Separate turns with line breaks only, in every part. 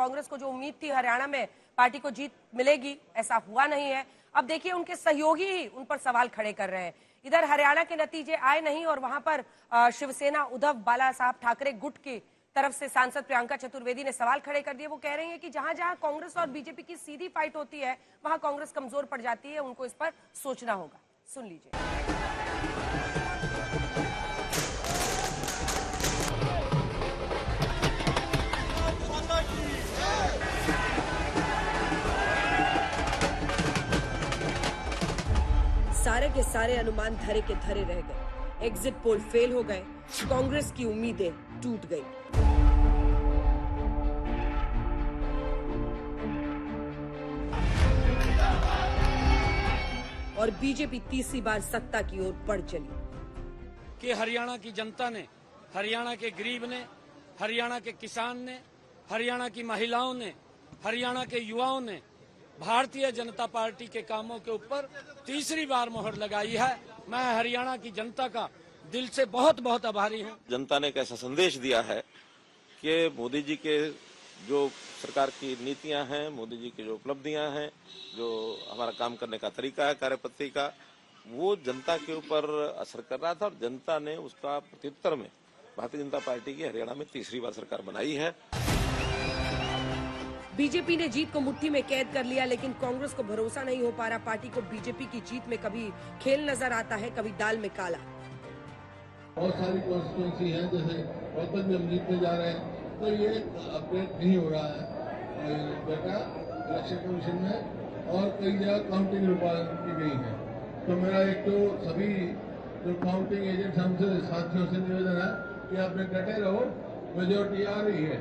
कांग्रेस को जो उम्मीद थी हरियाणा में पार्टी को जीत मिलेगी, ऐसा हुआ नहीं है। अब देखिए उनके सहयोगी ही उन पर सवाल खड़े कर रहे हैं। इधर हरियाणा के नतीजे आए नहीं और वहां पर शिवसेना उद्धव बाला साहब ठाकरे गुट की तरफ से सांसद प्रियंका चतुर्वेदी ने सवाल खड़े कर दिए। वो कह रही हैं कि जहां जहां कांग्रेस और बीजेपी की सीधी फाइट होती है वहां कांग्रेस कमजोर पड़ जाती है, उनको इस पर सोचना होगा। सुन लीजिए। सारे के सारे अनुमान धरे के धरे रह गए। एग्जिट पोल फेल हो गए, कांग्रेस की उम्मीदें टूट गई। और बीजेपी तीसरी बार सत्ता की ओर बढ़ चली।
कि हरियाणा की जनता ने, हरियाणा के गरीब ने, हरियाणा के किसान ने, हरियाणा की महिलाओं ने, हरियाणा के युवाओं ने भारतीय जनता पार्टी के कामों के ऊपर तीसरी बार मोहर लगाई है। मैं हरियाणा की जनता का दिल से बहुत बहुत आभारी हूं।
जनता ने एक ऐसा संदेश दिया है कि मोदी जी के जो सरकार की नीतियां हैं, मोदी जी की जो उपलब्धियां हैं, जो हमारा काम करने का तरीका है, कार्यपद्धति का, वो जनता के ऊपर असर कर रहा था और जनता ने उसका प्रत्युत्तर में भारतीय जनता पार्टी की हरियाणा में तीसरी बार सरकार बनाई है।
बीजेपी ने जीत को मुट्ठी में कैद कर लिया, लेकिन कांग्रेस को भरोसा नहीं हो पा रहा। पार्टी को बीजेपी की जीत में कभी खेल नजर आता है, कभी दाल में काला।
बहुत सारी कॉन्स्टिट्यूंसी है, जैसे वोकल में हम जीतने जा रहे हैं, तो ये अपडेट नहीं हो रहा है डेटा इलेक्शन कमीशन में, और कई जगह काउंटिंग रूपांतरित की गई है। तो मेरा एक तो सभी जो काउंटिंग एजेंट हमसे साथियों से निवेदन है कि आप डटे रहो, मेजोरिटी आ रही है।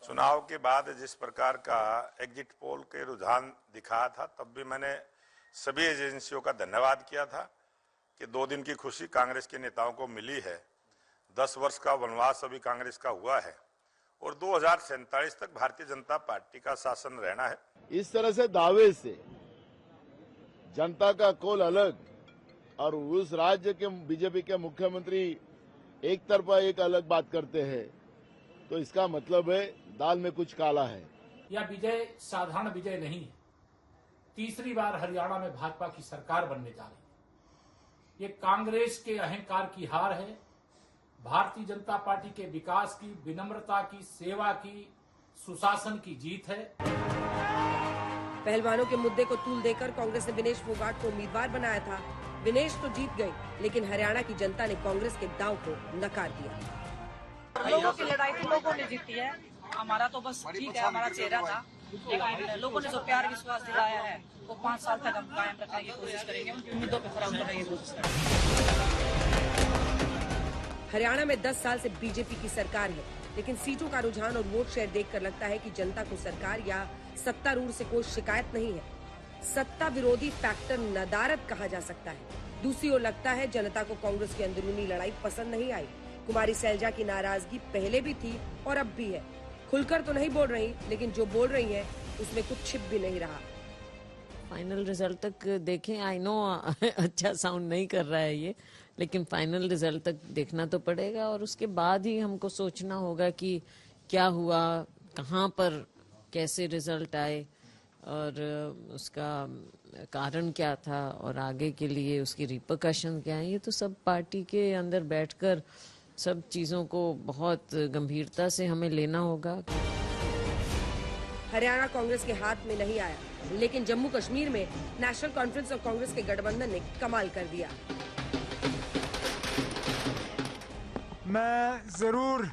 चुनाव के बाद जिस प्रकार का एग्जिट पोल के रुझान दिखाया था, तब भी मैंने सभी एजेंसियों का धन्यवाद किया था कि 2 दिन की खुशी कांग्रेस के नेताओं को मिली है। 10 वर्ष का वनवास अभी कांग्रेस का हुआ है और 2047 तक भारतीय जनता पार्टी का शासन रहना है।
इस तरह से दावे से जनता का कौल अलग और उस राज्य के बीजेपी के मुख्यमंत्री एक तरफा एक अलग बात करते हैं, तो इसका मतलब है दाल में कुछ काला है।
यह विजय साधारण विजय नहीं है। तीसरी बार हरियाणा में भाजपा की सरकार बनने जा रही है। ये कांग्रेस के अहंकार की हार है, भारतीय जनता पार्टी के विकास की, विनम्रता की, सेवा की, सुशासन की जीत है।
पहलवानों के मुद्दे को तूल देकर कांग्रेस ने विनेश फोगाट को उम्मीदवार बनाया था। विनेश तो जीत गई, लेकिन हरियाणा की जनता ने कांग्रेस के दांव को नकार दिया।
लोगों की लड़ाई तो लोगों ने जीती है, हमारा तो बस ठीक है, हमारा चेहरा था, लेकिन लोगों ने जो प्यार विश्वास दिलाया है वो 5 साल तक हम कायम रखने की कोशिश करेंगे, उनकी उम्मीदों पर खरा उतरने की कोशिश करेंगे।
हरियाणा में 10 साल से बीजेपी की सरकार है, लेकिन सीटों का रुझान और वोट शेयर देखकर लगता है कि जनता को सरकार या सत्तारूढ़ से कोई शिकायत नहीं है। सत्ता विरोधी फैक्टर नदारद कहा जा सकता है। दूसरी ओर लगता है जनता को कांग्रेस की अंदरूनी लड़ाई पसंद नहीं आई। कुमारी सैलजा की नाराजगी पहले भी थी और अब भी है। खुलकर तो नहीं बोल रही, लेकिन जो बोल रही है उसमें कुछ छिप भी नहीं रहा।
फाइनल रिजल्ट तक देखें। आई नो अच्छा साउंड नहीं कर रहा है ये, लेकिन फाइनल रिजल्ट तक देखना तो पड़ेगा और उसके बाद ही हमको सोचना होगा कि क्या हुआ, कहाँ पर कैसे रिजल्ट आए और उसका कारण क्या था और आगे के लिए उसकी रिपरकशन क्या है। ये तो सब पार्टी के अंदर बैठकर सब चीजों को बहुत गंभीरता से हमें लेना होगा।
हरियाणा कांग्रेस के हाथ में नहीं आया, लेकिन जम्मू कश्मीर में नेशनल कॉन्फ्रेंस और कांग्रेस के गठबंधन ने कमाल कर दिया।
मैं जरूर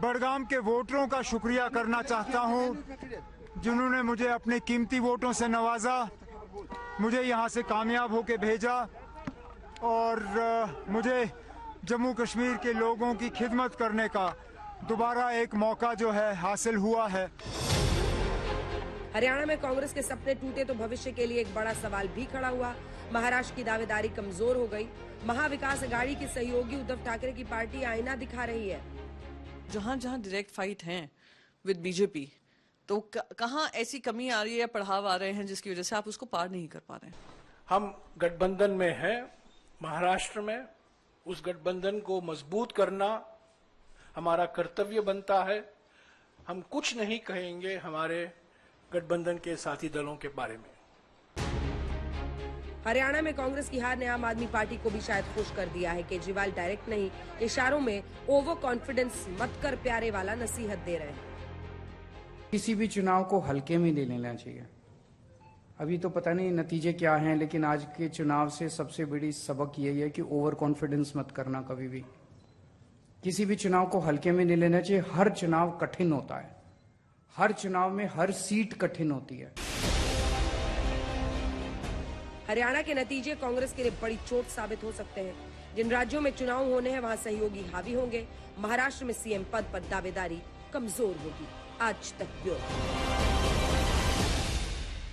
बड़गाम के वोटरों का शुक्रिया करना चाहता हूं, जिन्होंने मुझे अपने कीमती वोटों से नवाजा, मुझे यहां से कामयाब होकर भेजा और मुझे जम्मू कश्मीर के लोगों की खिदमत करने का दोबारा एक मौका जो है हासिल हुआ है।
हरियाणा में कांग्रेस के सपने टूटे तो भविष्य के लिए एक बड़ा सवाल भी खड़ा हुआ। महाराष्ट्र की दावेदारी कमजोर हो गई। महाविकास अघाड़ी की सहयोगी उद्धव ठाकरे की पार्टी आईना दिखा रही है।
जहाँ जहाँ डायरेक्ट फाइट है विद बीजेपी, तो कहाँ ऐसी कमी आ रही है या पढ़ाव आ रहे हैं जिसकी वजह से आप उसको पार नहीं कर पा रहे हैं?
हम गठबंधन में हैं महाराष्ट्र में, उस गठबंधन को मजबूत करना हमारा कर्तव्य बनता है। हम कुछ नहीं कहेंगे हमारे गठबंधन के साथी दलों के बारे में।
हरियाणा में कांग्रेस की हार ने आम आदमी पार्टी को भी शायद खुश कर दिया है। केजरीवाल डायरेक्ट नहीं, इशारों में ओवर कॉन्फिडेंस मत कर प्यारे वाला नसीहत दे रहे हैं।
किसी भी चुनाव को हल्के में ले लेना चाहिए। अभी तो पता नहीं नतीजे क्या हैं, लेकिन आज के चुनाव से सबसे बड़ी सबक यही है कि ओवर कॉन्फिडेंस मत करना कभी भी। किसी भी चुनाव को हल्के में नहीं लेना चाहिए। हर चुनाव कठिन होता है, हर चुनाव में हर सीट कठिन होती है।
हरियाणा के नतीजे कांग्रेस के लिए बड़ी चोट साबित हो सकते हैं। जिन राज्यों में चुनाव होने हैं वहां सहयोगी हावी होंगे। महाराष्ट्र में सीएम पद पर दावेदारी कमजोर होगी। आज तक ब्यूरो।